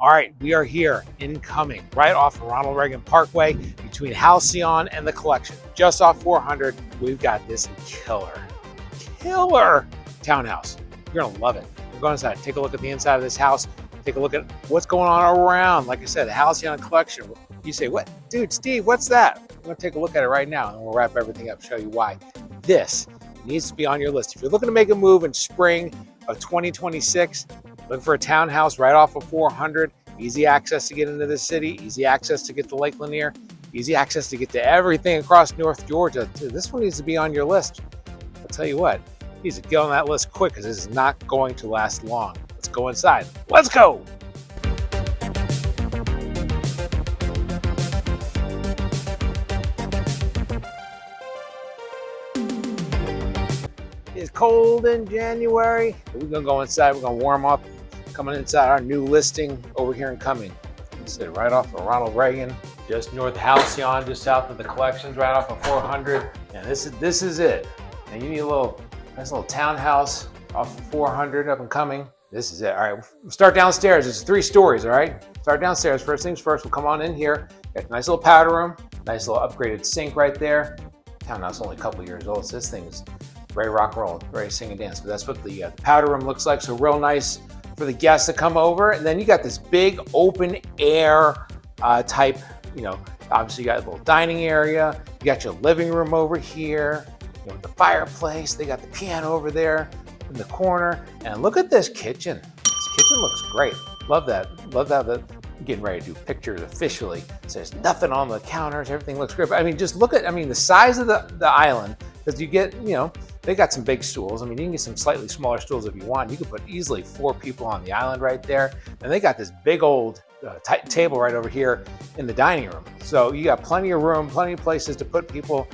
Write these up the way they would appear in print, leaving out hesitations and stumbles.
All right, we are here in Cumming, right off of Ronald Reagan Parkway between Halcyon and The Collection. Just off 400, we've got this killer townhouse. You're gonna love it. We're going inside, take a look at the inside of this house, take a look at what's going on around. Like I said, the Halcyon and Collection. You say, what? Dude, Steve, what's that? We're gonna take a look at it right now and we'll wrap everything up, show you why. This needs to be on your list. If you're looking to make a move in spring of 2026, looking for a townhouse right off of 400, easy access to get into the city, easy access to get to Lake Lanier, easy access to get to everything across North Georgia. Dude, this one needs to be on your list. I'll tell you what, you need to get on that list quick because this is not going to last long. Let's go inside. Let's go. It's cold in January. We're gonna go inside, we're gonna warm up. Coming inside our new listing over here in Cumming. Sit right off of Ronald Reagan, just north of Halcyon, just south of the Collections, right off of 400. And this is it. And you need a nice little townhouse off of 400 up and Cumming. This is it. All right, we'll start downstairs. It's 3 stories, all right? Start downstairs. First things first, we'll come on in here. Got a nice little powder room, nice little upgraded sink right there. Townhouse only a couple years old, so this thing is ready to rock and roll, ready to sing and dance. But that's what the powder room looks like. So real nice for the guests to come over. And then you got this big open air type, obviously you got a little dining area. You got your living room over here, with the fireplace. They got the piano over there in the corner. And look at this kitchen. This kitchen looks great. Love that. Love that. I'm getting ready to do pictures officially. So there's nothing on the counters. Everything looks great. But I mean, just look at, the size of the island, because you get, they got some big stools. You can get some slightly smaller stools if you want. You could put easily 4 people on the island right there. And they got this big old table right over here in the dining room. So you got plenty of room, plenty of places to put people,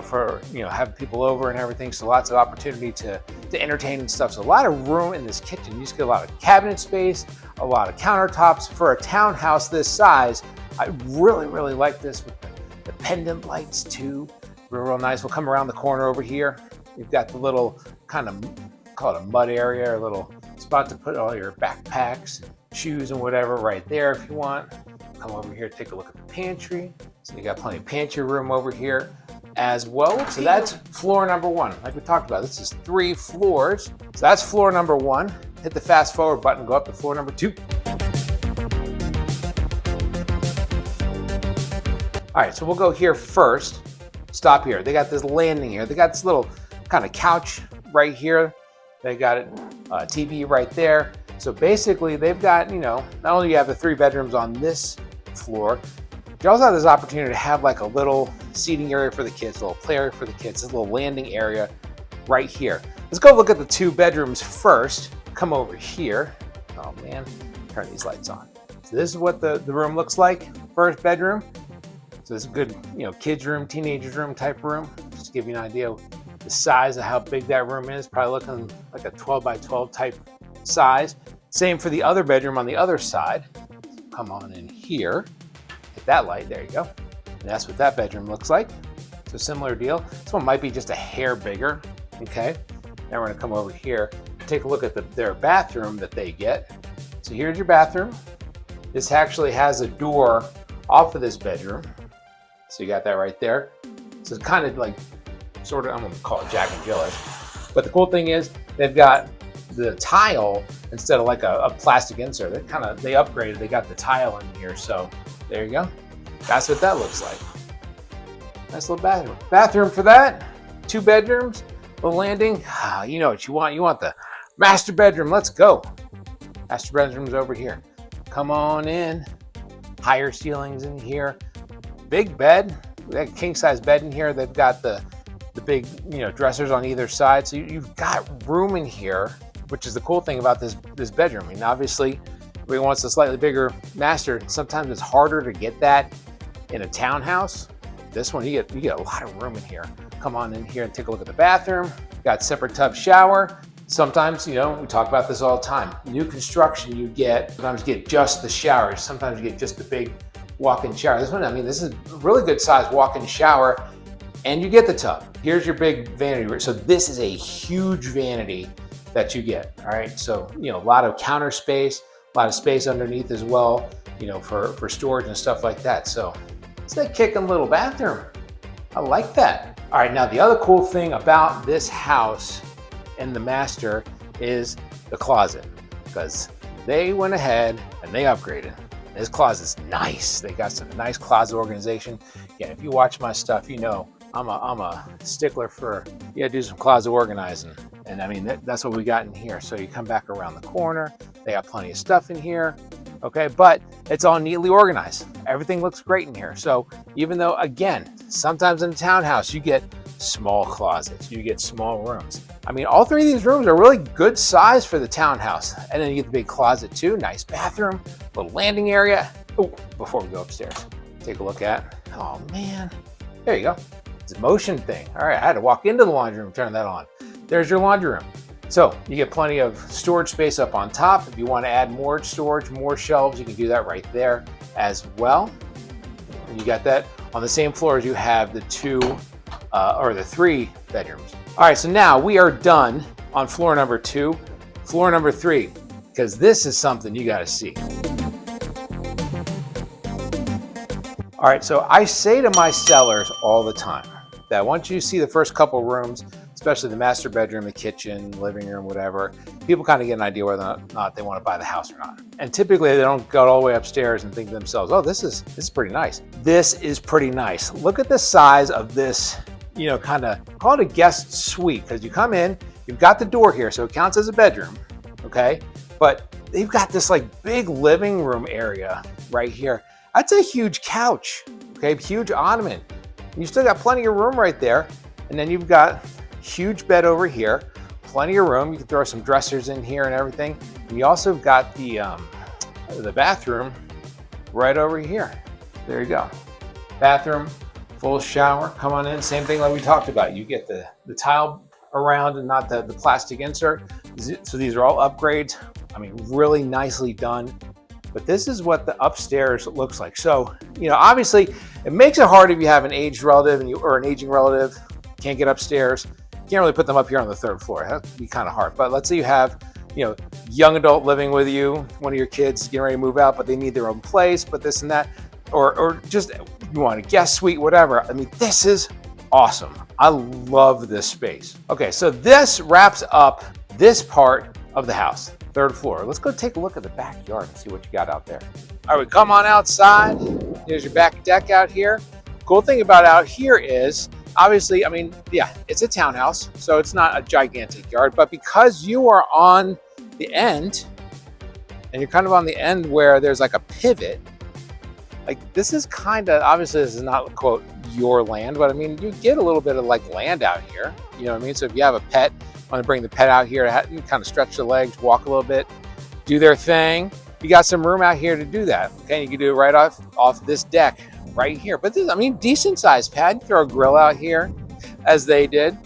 for, have people over and everything. So lots of opportunity to entertain and stuff. So a lot of room in this kitchen. You just get a lot of cabinet space, a lot of countertops. For a townhouse this size, I really, really like this with the pendant lights too. Real nice. We'll come around the corner over here. You've got the little kind of, call it a mud area, a little spot to put all your backpacks, shoes and whatever right there if you want. Come over here, take a look at the pantry. So you got plenty of pantry room over here as well. So that's floor number 1. Like we talked about, this is 3 floors. So that's floor number 1. Hit the fast forward button, go up to floor number 2. All right, so we'll go here first. Stop here. They got this landing here. They got this little kind of couch right here. They got a TV right there. So basically they've got, not only do you have the 3 bedrooms on this floor, you also have this opportunity to have like a little seating area for the kids, a little play area for the kids, this little landing area right here. Let's go look at the 2 bedrooms first. Come over here. Oh man, turn these lights on. So this is what the room looks like. First bedroom. So it's a good, kids room, teenagers room type room. Just to give you an idea of the size of how big that room is. Probably looking like a 12 by 12 type size. Same for the other bedroom on the other side. Come on in here, hit that light, there you go. And that's what that bedroom looks like. So similar deal. This one might be just a hair bigger, okay? Now we're gonna come over here, take a look at their bathroom that they get. So here's your bathroom. This actually has a door off of this bedroom. So you got that right there. So it's kind of like, sort of, I'm gonna call it Jack and Jillish. But the cool thing is they've got the tile instead of like a plastic insert. They upgraded, they got the tile in here. So there you go. That's what that looks like. Nice little bathroom. Bathroom for that, 2 bedrooms, little landing. You know what you want. You want the master bedroom. Let's go. Master bedroom's over here. Come on in. Higher ceilings in here. Big bed. We got a king size bed in here. They've got the big, dressers on either side. So you've got room in here, which is the cool thing about this bedroom. Obviously, everybody wants a slightly bigger master. Sometimes it's harder to get that in a townhouse. This one, you get a lot of room in here. Come on in here and take a look at the bathroom. Got separate tub shower. Sometimes, we talk about this all the time. New construction, sometimes you get just the showers. Sometimes you get just the big walk-in shower. This one, this is a really good size walk-in shower, and you get the tub. Here's your big vanity. So this is a huge vanity that you get, all right? So, a lot of counter space, A lot of space underneath as well, you know, for storage and stuff like that. So it's that kicking little bathroom. I like that. All right, now the other cool thing about this house and the master is the closet, because they went ahead and they upgraded. This closet's nice. They got some nice closet organization. Yeah, if you watch my stuff, you know I'm a stickler for, you gotta do some closet organizing. And I mean, that's what we got in here. So you come back around the corner, they got plenty of stuff in here, okay? But it's all neatly organized. Everything looks great in here. So even though, again, sometimes in a townhouse, you get small closets, you get small rooms. I mean, all three of these rooms are really good size for the townhouse. And then you get the big closet too, nice bathroom, little landing area. Oh, before we go upstairs, take a look at, oh man, there you go. It's a motion thing. All right, I had to walk into the laundry room, turn that on. There's your laundry room. So you get plenty of storage space up on top. If you want to add more storage, more shelves, you can do that right there as well. And you got that on the same floor as you have the the 3 bedrooms. All right, so now we are done on floor number 2, floor number 3, because this is something you got to see. All right, so I say to my sellers all the time that once you see the first couple rooms, especially the master bedroom, the kitchen, living room, whatever, people kind of get an idea whether or not they want to buy the house or not. And typically they don't go all the way upstairs and think to themselves, oh, this is pretty nice. This is pretty nice. Look at the size of this, you know, kind of call it a guest suite, because you come in, you've got the door here, so it counts as a bedroom, okay? But they've got this like big living room area right here. That's a huge couch, okay? Huge ottoman. You still got plenty of room right there. And then you've got huge bed over here, plenty of room. You can throw some dressers in here and everything. And you also got the bathroom right over here. There you go. Bathroom, full shower, come on in. Same thing like we talked about. You get the tile around and not the plastic insert. So these are all upgrades. I mean, really nicely done. But this is what the upstairs looks like. So, you know, obviously it makes it hard if you have an aged relative or an aging relative, can't get upstairs. Can't really put them up here on the 3rd floor. That'd be kind of hard. But let's say you have, you know, young adult living with you, one of your kids getting ready to move out, but they need their own place, but this and that, or just you want a guest suite, whatever. I mean, this is awesome. I love this space. Okay, so this wraps up this part of the house. 3rd floor. Let's go take a look at the backyard and see what you got out there. All right, we come on outside. Here's your back deck out here. Cool thing about out here is, obviously, I mean, yeah, it's a townhouse, so it's not a gigantic yard, but because you are on the end, and you're kind of on the end where there's like a pivot, like this is kind of, obviously this is not, quote, your land, but I mean, you get a little bit of like land out here, you know what I mean? So if you have a pet, want to bring the pet out here, you kind of stretch the legs, walk a little bit, do their thing. You got some room out here to do that. Okay, you can do it right off this deck right here. But this, I mean, decent sized pad. You throw a grill out here, as they did.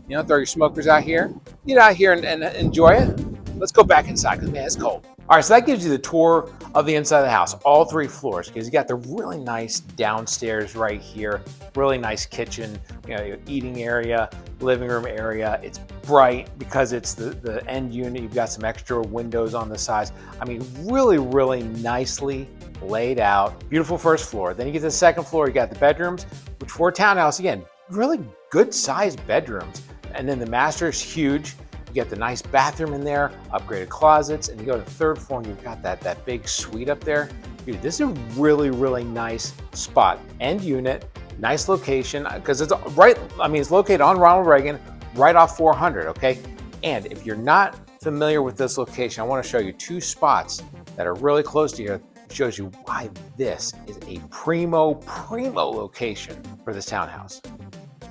You know, throw your smokers out here. Get out here and enjoy it. Let's go back inside because man, it's cold. All right, so that gives you the tour of the inside of the house, all 3 floors, because you got the really nice downstairs right here, really nice kitchen, you know, your eating area, living room area. It's bright because it's the end unit. You've got some extra windows on the sides. I mean, really, really nicely laid out. Beautiful 1st floor. Then you get to the 2nd floor, you got the bedrooms, which for a townhouse, again, really good sized bedrooms. And then the master is huge. You get the nice bathroom in there, upgraded closets, and you go to the 3rd floor and you've got that big suite up there. Dude, this is a really, really nice spot. End unit, nice location, because it's right, I mean, it's located on Ronald Reagan, right off 400, okay? And if you're not familiar with this location, I want to show you 2 spots that are really close to here. It shows you why this is a primo location for this townhouse.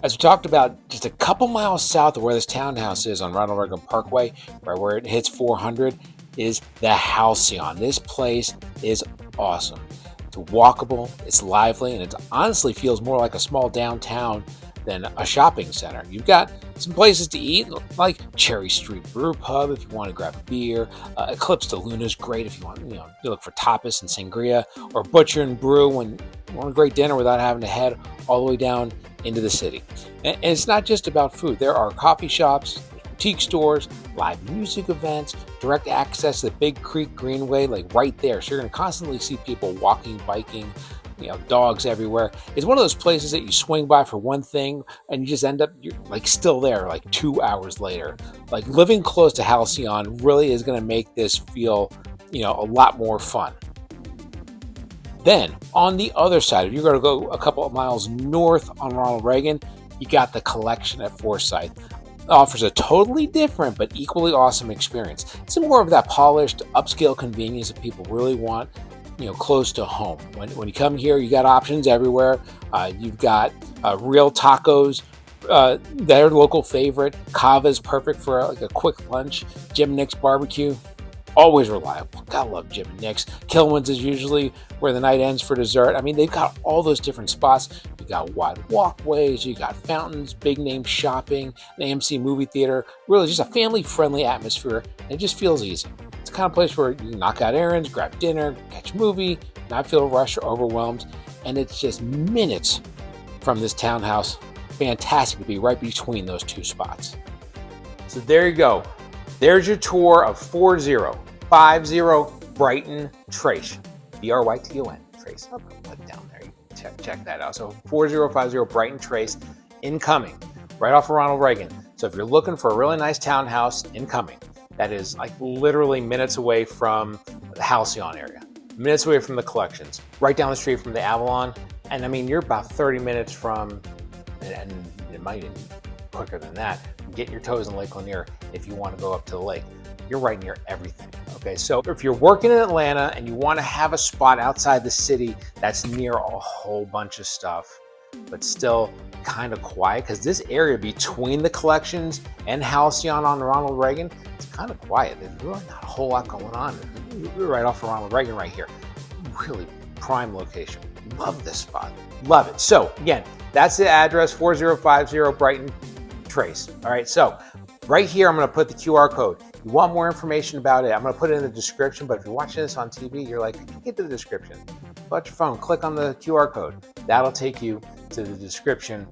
As we talked about, just a couple miles south of where this townhouse is on Ronald Reagan Parkway, right where it hits 400, is the Halcyon. This place is awesome. It's walkable, it's lively, and it honestly feels more like a small downtown than a shopping center. You've got some places to eat, like Cherry Street Brew Pub if you want to grab a beer. Eclipse de Luna is great if you want, you look for tapas and sangria, or Butcher and Brew when you want a great dinner without having to head all the way down into the city. And it's not just about food. There are coffee shops, boutique stores, live music events, direct access to the Big Creek Greenway, like right there. So you're going to constantly see people walking, biking, dogs everywhere. It's one of those places that you swing by for one thing and you just end up, you're like still there like 2 hours later. Like living close to Halcyon really is going to make this feel, a lot more fun. Then on the other side, if you're going to go a couple of miles north on Ronald Reagan, you got the Collection at Forsyth. It offers a totally different but equally awesome experience. It's more of that polished, upscale convenience that people really want, close to home. When you come here, you got options everywhere. You've got real tacos, their local favorite. Cava's perfect for like a quick lunch. Jim Nick's barbecue, always reliable. Gotta love Jim and Nick's. Kilwin's is usually where the night ends for dessert. I mean, they've got all those different spots. You got wide walkways, you got fountains, big name shopping, an AMC movie theater. Really just a family-friendly atmosphere. And it just feels easy. It's the kind of place where you can knock out errands, grab dinner, catch a movie, not feel rushed or overwhelmed. And it's just minutes from this townhouse. Fantastic to be right between those two spots. So there you go. There's your tour of 4050 Brighton Trace. BRYTON Trace. I'll put it down there. You can check that out. So 4050 Brighton Trace in Cumming, right off of Ronald Reagan. So if you're looking for a really nice townhouse in Cumming, that is like literally minutes away from the Halcyon area, minutes away from the Collections, right down the street from the Avalon. And I mean, you're about 30 minutes from, and it might even quicker than that, get your toes in Lake Lanier if you want to go up to the lake. You're right near everything. Okay, so if you're working in Atlanta and you want to have a spot outside the city that's near a whole bunch of stuff, but still kind of quiet, because this area between the Collections and Halcyon on Ronald Reagan, it's kind of quiet. There's really not a whole lot going on. We're right off of Ronald Reagan right here. Really prime location. Love this spot. Love it. So again, that's the address, 4050 Brighton Trace. All right, so right here, I'm going to put the QR code. You want more information about it, I'm going to put it in the description, but if you're watching this on TV, you're like, get to the description. Pull out your phone, click on the QR code. That'll take you to the description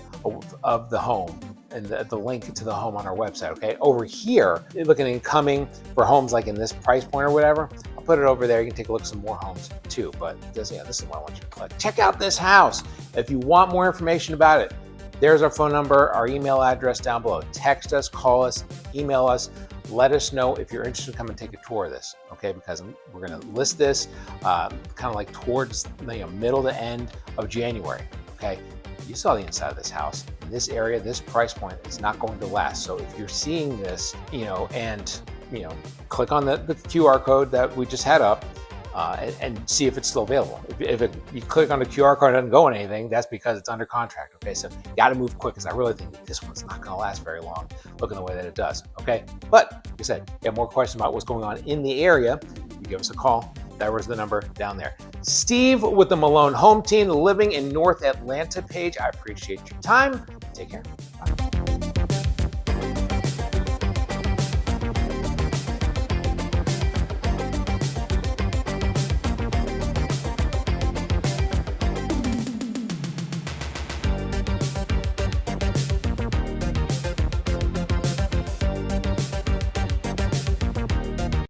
of the home and the link to the home on our website, okay? Over here, you're looking in Cumming for homes like in this price point or whatever. I'll put it over there. You can take a look at some more homes too, but this is what I want you to click. Check out this house. If you want more information about it, there's our phone number, our email address down below. Text us, call us, email us. Let us know if you're interested in coming and take a tour of this, okay? Because we're going to list this kind of like towards the middle to end of January, okay? You saw the inside of this house. In this area, this price point is not going to last. So if you're seeing this, and click on the QR code that we just had up, and see if it's still available. If you click on the QR code and it doesn't go on anything, that's because it's under contract, okay? So you gotta move quick, because I really think that this one's not gonna last very long, looking the way that it does, okay? But like I said, if you have more questions about what's going on in the area, you give us a call. That was the number down there. Steve with the Milone Home Team, living in North Atlanta page. I appreciate your time. Take care. Bye.